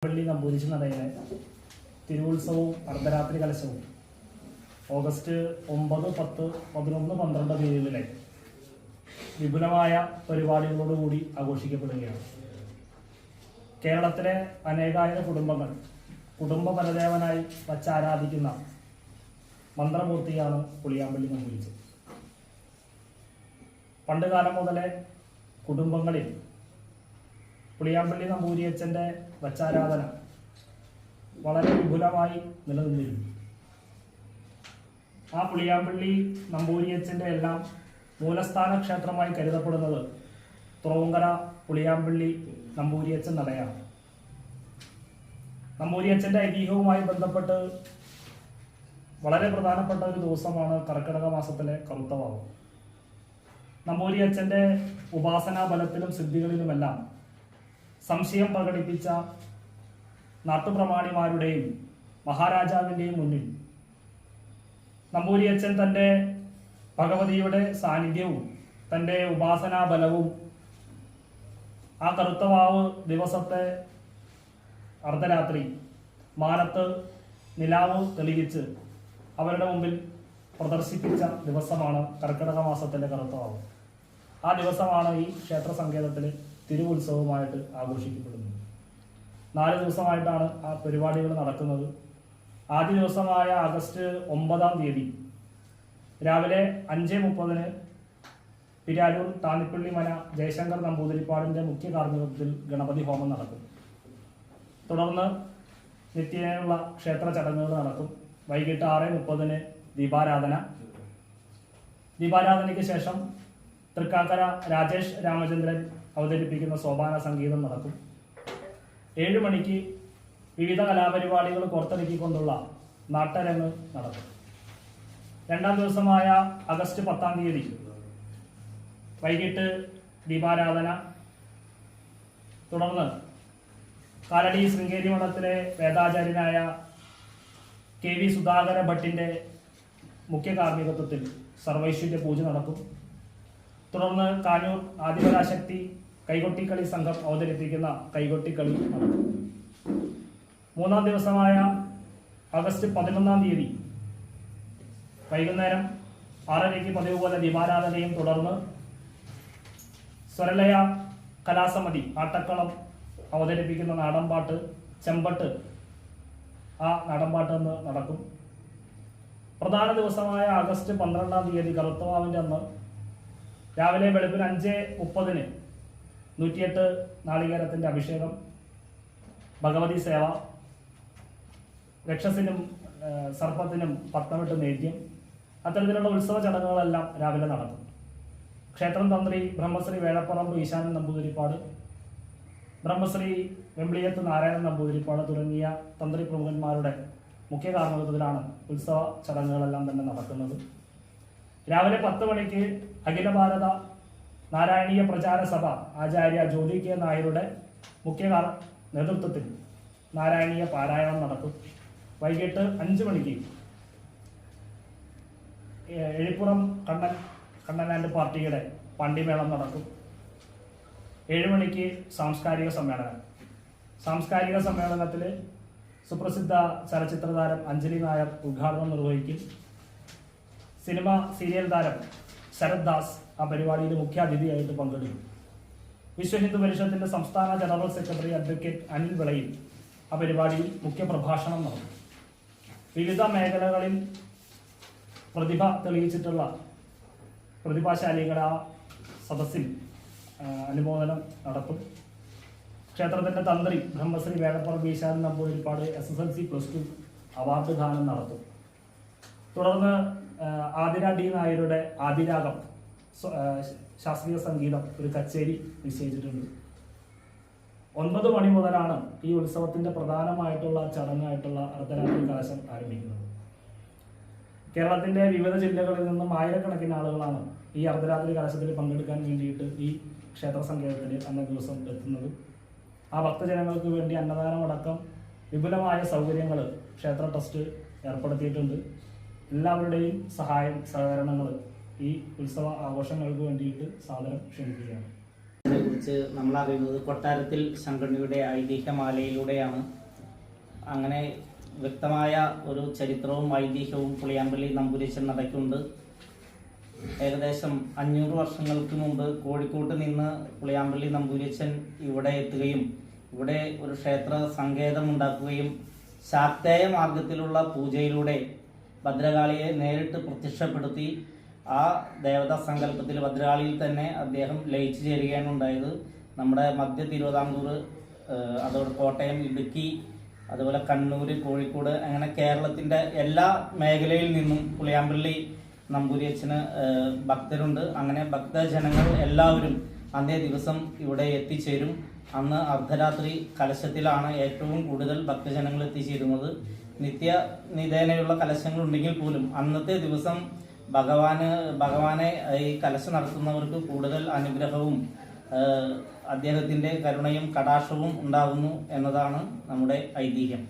പള്ളി നമ്പൂതിരി നടയിലെ തിരുവുത്സവവും അർദ്ധരാത്രി കലശവും ഓഗസ്റ്റ് 9, 10, 11, 12 തീയതികളിലെ വിപുലമായ പരിപാടികളോടുകൂടി ആഘോഷിക്കപ്പെടുകയാണ്. കേരളത്തിലെ അനേകായിരം കുടുംബങ്ങൾ കുടുംബ പരദേവനായി വച്ചാരാധിക്കുന്ന മന്ത്രമൂർത്തിയാണ് പുളിയാമ്പള്ളി നമ്പൂതിരി. പണ്ടുകാലം മുതലേ കുടുംബങ്ങളിൽ പുളിയാമ്പള്ളി നമ്പൂതിരിയച്ഛൻ്റെ വച്ചാരാധന വളരെ വിപുലമായി നിലനിന്നിരുന്നു. ആ പുളിയാമ്പള്ളി നമ്പൂതിരിയച്ഛൻ്റെ എല്ലാം മൂലസ്ഥാന ക്ഷേത്രമായി കരുതപ്പെടുന്നത് തുറവുങ്കര പുളിയാമ്പള്ളി നമ്പൂതിരിയച്ഛൻ നടയാണ്. നമ്പൂതിരിയച്ഛൻ്റെ ഐതിഹ്യവുമായി ബന്ധപ്പെട്ട് വളരെ പ്രധാനപ്പെട്ട ഒരു ദിവസമാണ് കർക്കിടക മാസത്തിലെ കറുത്തവാവ്. നമ്പൂതിരിയച്ഛൻ്റെ ഉപാസനാ ബലത്തിലും സിദ്ധികളിലുമെല്ലാം സംശയം പ്രകടിപ്പിച്ച നാട്ടുപ്രമാണിമാരുടെയും മഹാരാജാവിൻ്റെയും മുന്നിൽ നമ്പൂതിരിയച്ഛൻ തൻ്റെ ഭഗവതിയുടെ സാന്നിധ്യവും തൻ്റെ ഉപാസനാ ബലവും ആ കറുത്തവാവ് ദിവസത്തെ അർദ്ധരാത്രി മാനത്ത് നിലാവ് തെളിയിച്ച് അവരുടെ മുമ്പിൽ പ്രദർശിപ്പിച്ച ദിവസമാണ് കർക്കിടക മാസത്തിലെ കറുത്തവാവ്. ആ ദിവസമാണ് ഈ ക്ഷേത്ര സങ്കേതത്തിൽ തിരുവുത്സവമായിട്ട് ആഘോഷിക്കപ്പെടുന്നത്. 4 ദിവസമായിട്ടാണ് ആ പരിപാടികൾ നടക്കുന്നത്. ആദ്യ ദിവസമായ ആഗസ്റ്റ് 9-ാം തീയതി രാവിലെ 5:30 പിരാരൂർ താന്നിപ്പള്ളി മന ജയശങ്കർ നമ്പൂതിരിപ്പാടിൻ്റെ മുഖ്യ കാർമ്മികത്വത്തിൽ ഗണപതി ഹോമം നടക്കും. തുടർന്ന് നിത്യേനയുള്ള ക്ഷേത്ര ചടങ്ങുകൾ നടക്കും. വൈകിട്ട് 6:30 ദീപാരാധന. ദീപാരാധനയ്ക്ക് ശേഷം തൃക്കാക്കര രാജേഷ് രാമചന്ദ്രൻ അവതരിപ്പിക്കുന്ന സോപാന സംഗീതം നടക്കും. 7 മണിക്ക് വിവിധ കലാപരിപാടികൾ പുറത്തിറക്കിക്കൊണ്ടുള്ള നാട്ടരങ്ങ് നടക്കും. 2-ാം ദിവസമായ ആഗസ്റ്റ് 10-ാം തീയതി വൈകിട്ട് ദീപാരാധന. തുടർന്ന് കാലടി ശൃംഗേരി മഠത്തിലെ വേദാചാര്യനായ KV സുധാകര ഭട്ടിൻ്റെ മുഖ്യ കാർമ്മികത്വത്തിൽ സർവൈശ്വര്യ പൂജ നടക്കും. തുടർന്ന് കാനൂർ ആദിപരാശക്തി കൈകൊട്ടിക്കളി സംഘം അവതരിപ്പിക്കുന്ന കൈകൊട്ടിക്കളി നടക്കും. 3-ാം ദിവസമായ ആഗസ്റ്റ് 11-ാം തീയതി വൈകുന്നേരം 6:30 പതിവ് പോലെ ദീപാരാധനയും തുടർന്ന് സ്വരലയ കലാസമിതി ആട്ടക്കളം അവതരിപ്പിക്കുന്ന നാടൻപാട്ട് ചെമ്പട്ട് ആ നാടൻപാട്ട് എന്ന് നടക്കും. പ്രധാന ദിവസമായ ആഗസ്റ്റ് 12-ാം തീയതി കറുത്തവാവിൻ്റെ അന്ന് രാവിലെ വെളുപ്പിന് 5:30 108 നാളികേരത്തിൻ്റെ അഭിഷേകം, ഭഗവതി സേവ, രക്ഷസിനും സർപ്പത്തിനും പത്മമിട്ട് നേദ്യം, അത്തരത്തിലുള്ള ഉത്സവ ചടങ്ങുകളെല്ലാം രാവിലെ നടക്കും. ക്ഷേത്രം തന്ത്രി ബ്രഹ്മശ്രീ വേഴപ്പറമ്പ് ഈശാനൻ നമ്പൂതിരിപ്പാട്, ബ്രഹ്മശ്രീ വെമ്പിളിയത്ത് നാരായണൻ നമ്പൂതിരിപ്പാട് തുടങ്ങിയ തന്ത്രി പ്രമുഖന്മാരുടെ മുഖ്യ കാർമ്മികത്വത്തിലാണ് ഉത്സവ ചടങ്ങുകളെല്ലാം തന്നെ നടക്കുന്നത്. രാവിലെ 10 മണിക്ക് അഖില ഭാരത നാരായണീയ പ്രചാര സഭ ആചാര്യ ജ്യോതി K. നായരുടെ മുഖ്യ നേതൃത്വത്തിൽ നാരായണീയ പാരായണം നടക്കും. വൈകിട്ട് 5 മണിക്ക് എഴിപ്പുറം കണ്ണൻ ആൻഡ് പാർട്ടിയുടെ പണ്ടിമേളം നടക്കും. 7 മണിക്ക് സാംസ്കാരിക സമ്മേളനം. സാംസ്കാരിക സമ്മേളനത്തിൽ സുപ്രസിദ്ധ ചലച്ചിത്ര താരം അഞ്ജലി നായർ ഉദ്ഘാടനം നിർവഹിക്കും. സിനിമ സീരിയൽ താരം ശരത് ദാസ് ആ പരിപാടിയിൽ മുഖ്യാതിഥിയായിട്ട് പങ്കെടുക്കും. വിശ്വ ഹിന്ദു പരിഷത്തിന്റെ സംസ്ഥാന ജനറൽ സെക്രട്ടറി അഡ്വക്കേറ്റ് അനിൽ വിളയിൽ ആ പരിപാടിയിൽ മുഖ്യപ്രഭാഷണം നടത്തും. വിവിധ മേഖലകളിൽ പ്രതിഭ തെളിയിച്ചിട്ടുള്ള പ്രതിഭാശാലികൾ ആ സദസ്സിൽ അനുമോദനം നടത്തും. ക്ഷേത്രത്തിന്റെ തന്ത്രി ബ്രഹ്മശ്രീ വേഴപ്പറമ്പ് ഈശാനൻ നമ്പൂതിരിപ്പാട് SSLC +2 അവാർഡ് ദാനം നടത്തും. തുടർന്ന് ആതിര D. നായരുടെ ആദിരാഗം ശാസ്ത്രീയ സംഗീതം ഒരു കച്ചേരി നിശ്ചയിച്ചിട്ടുണ്ട്. 9 മണി മുതലാണ് ഈ ഉത്സവത്തിന്റെ പ്രധാനമായിട്ടുള്ള ചടങ്ങായിട്ടുള്ള അർദ്ധരാത്രി കലശം ആരംഭിക്കുന്നത്. കേരളത്തിന്റെ വിവിധ ജില്ലകളിൽ നിന്നും ആയിരക്കണക്കിന് ആളുകളാണ് ഈ അർദ്ധരാത്രി കലശത്തിൽ പങ്കെടുക്കാൻ വേണ്ടിയിട്ട് ഈ ക്ഷേത്ര സങ്കേതത്തിൽ അന്നേ ദിവസം എത്തുന്നത്. ആ ഭക്തജനങ്ങൾക്ക് വേണ്ടി അന്നദാനമടക്കം വിപുലമായ സൗകര്യങ്ങൾ ക്ഷേത്ര ട്രസ്റ്റ് ഏർപ്പെടുത്തിയിട്ടുണ്ട്. എല്ലാവരുടെയും സഹകരണങ്ങൾ ഈ ഉത്സവ ആഘോഷങ്ങൾക്ക് വേണ്ടിയിട്ട് സാദരം ക്ഷണിക്കുകയാണ്. കുറിച്ച് നമ്മൾ അറിയുന്നത് കൊട്ടാരത്തിൽ ശങ്കണ്ണിയുടെ ഐതിഹ്യമാലയിലൂടെയാണ്. അങ്ങനെ വ്യക്തമായ ഒരു ചരിത്രവും ഐതിഹ്യവും പുളിയാമ്പള്ളി നമ്പൂതിരിച്ചൻ നടക്കുന്നുണ്ട്. ഏകദേശം 500 വർഷങ്ങൾക്ക് മുമ്പ് കോഴിക്കോട്ട് നിന്ന് പുളിയാമ്പള്ളി നമ്പൂതിരിച്ചൻ ഇവിടെ എത്തുകയും ഇവിടെ ഒരു ക്ഷേത്ര സങ്കേതം ഉണ്ടാക്കുകയും ശാക്തേയ മാർഗത്തിലുള്ള പൂജയിലൂടെ ഭദ്രകാളിയെ നേരിട്ട് പ്രത്യക്ഷപ്പെടുത്തി ആ ദേവതാ സങ്കല്പത്തിൽ ഭദ്രകാളിയിൽ തന്നെ അദ്ദേഹം ലയിച്ചു ചേരുകയാണ് ഉണ്ടായത്. നമ്മുടെ മധ്യ തിരുവിതാംകൂർ, അതോടെ കോട്ടയം, ഇടുക്കി, അതുപോലെ കണ്ണൂർ, കോഴിക്കോട്, അങ്ങനെ കേരളത്തിൻ്റെ എല്ലാ മേഖലയിൽ നിന്നും പുളിയാമ്പള്ളി നമ്പൂതിരിച്ചന് ഭക്തരുണ്ട്. അങ്ങനെ ഭക്തജനങ്ങൾ എല്ലാവരും അന്നേ ദിവസം ഇവിടെ എത്തിച്ചേരും. അന്ന് അർദ്ധരാത്രി കലശത്തിലാണ് ഏറ്റവും കൂടുതൽ ഭക്തജനങ്ങൾ എത്തിച്ചേരുന്നത്. നിത്യേനയുള്ള കലശങ്ങളുണ്ടെങ്കിൽ പോലും അന്നത്തെ ദിവസം ഭഗവാനെ ഈ കലശം നടത്തുന്നവർക്ക് കൂടുതൽ അനുഗ്രഹവും അദ്ദേഹത്തിൻ്റെ കരുണയും കടാക്ഷവും ഉണ്ടാകുന്നു എന്നതാണ് നമ്മുടെ ഐതിഹ്യം.